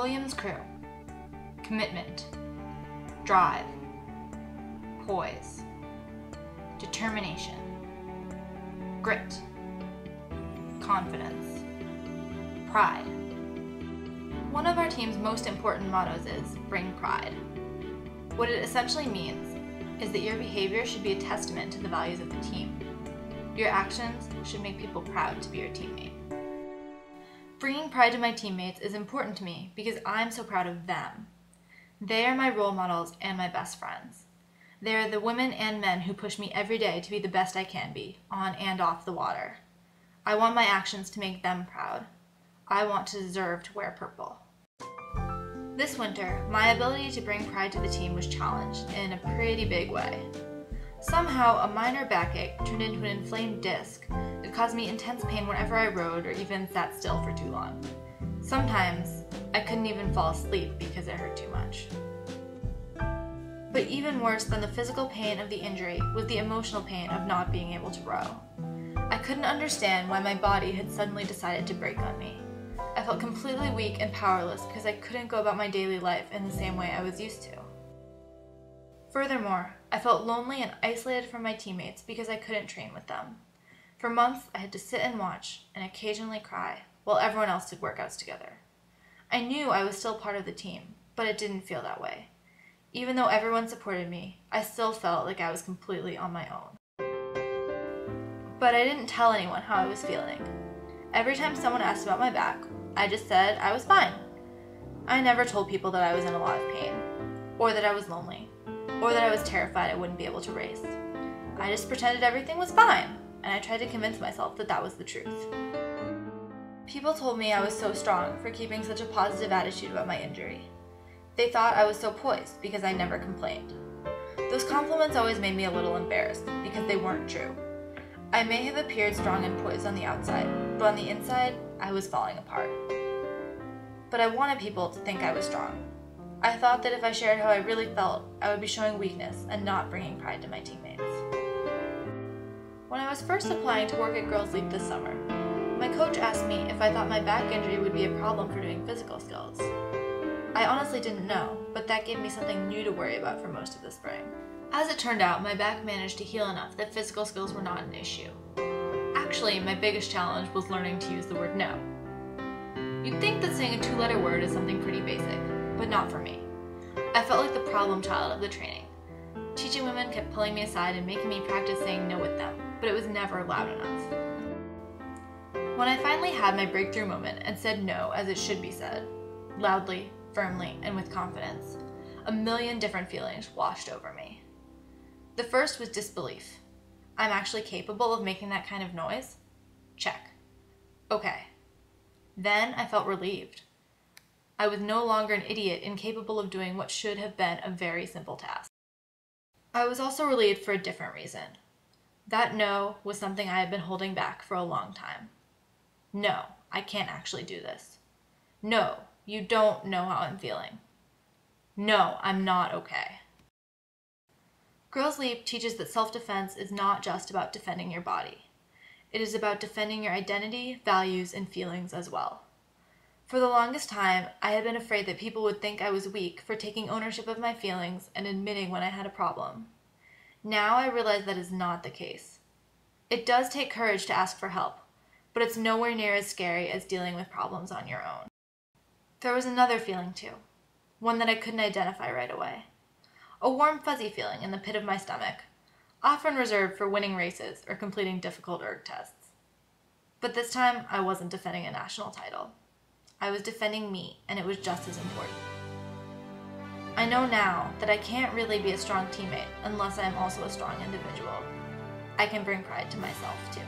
Williams crew. Commitment, drive, poise, determination, grit, confidence, pride. One of our team's most important mottos is bring pride. What it essentially means is that your behavior should be a testament to the values of the team. Your actions should make people proud to be your teammate. Bringing pride to my teammates is important to me because I'm so proud of them. They are my role models and my best friends. They are the women and men who push me every day to be the best I can be, on and off the water. I want my actions to make them proud. I want to deserve to wear purple. This winter, my ability to bring pride to the team was challenged in a pretty big way. Somehow, a minor backache turned into an inflamed disc that caused me intense pain whenever I rode or even sat still for too long. Sometimes, I couldn't even fall asleep because it hurt too much. But even worse than the physical pain of the injury was the emotional pain of not being able to row. I couldn't understand why my body had suddenly decided to break on me. I felt completely weak and powerless because I couldn't go about my daily life in the same way I was used to. Furthermore, I felt lonely and isolated from my teammates because I couldn't train with them. For months, I had to sit and watch and occasionally cry while everyone else did workouts together. I knew I was still part of the team, but it didn't feel that way. Even though everyone supported me, I still felt like I was completely on my own. But I didn't tell anyone how I was feeling. Every time someone asked about my back, I just said I was fine. I never told people that I was in a lot of pain, or that I was lonely, or that I was terrified I wouldn't be able to race. I just pretended everything was fine, and I tried to convince myself that that was the truth. People told me I was so strong for keeping such a positive attitude about my injury. They thought I was so poised because I never complained. Those compliments always made me a little embarrassed because they weren't true. I may have appeared strong and poised on the outside, but on the inside, I was falling apart. But I wanted people to think I was strong. I thought that if I shared how I really felt, I would be showing weakness and not bringing pride to my teammates. When I was first applying to work at Girls Leap this summer, my coach asked me if I thought my back injury would be a problem for doing physical skills. I honestly didn't know, but that gave me something new to worry about for most of the spring. As it turned out, my back managed to heal enough that physical skills were not an issue. Actually, my biggest challenge was learning to use the word no. You'd think that saying a two-letter word is something pretty basic, but not for me. I felt like the problem child of the training. Teaching women kept pulling me aside and making me practice saying no with them, but it was never loud enough. When I finally had my breakthrough moment and said no as it should be said, loudly, firmly, and with confidence, a million different feelings washed over me. The first was disbelief. I'm actually capable of making that kind of noise? Check. Okay. Then I felt relieved. I was no longer an idiot incapable of doing what should have been a very simple task. I was also relieved for a different reason. That no was something I had been holding back for a long time. No, I can't actually do this. No, you don't know how I'm feeling. No, I'm not okay. Girls Leap teaches that self-defense is not just about defending your body. It is about defending your identity, values, and feelings as well. For the longest time, I had been afraid that people would think I was weak for taking ownership of my feelings and admitting when I had a problem. Now I realize that is not the case. It does take courage to ask for help, but it's nowhere near as scary as dealing with problems on your own. There was another feeling too, one that I couldn't identify right away. A warm, fuzzy feeling in the pit of my stomach, often reserved for winning races or completing difficult erg tests. But this time, I wasn't defending a national title. I was defending me, and it was just as important. I know now that I can't really be a strong teammate unless I am also a strong individual. I can bring pride to myself too.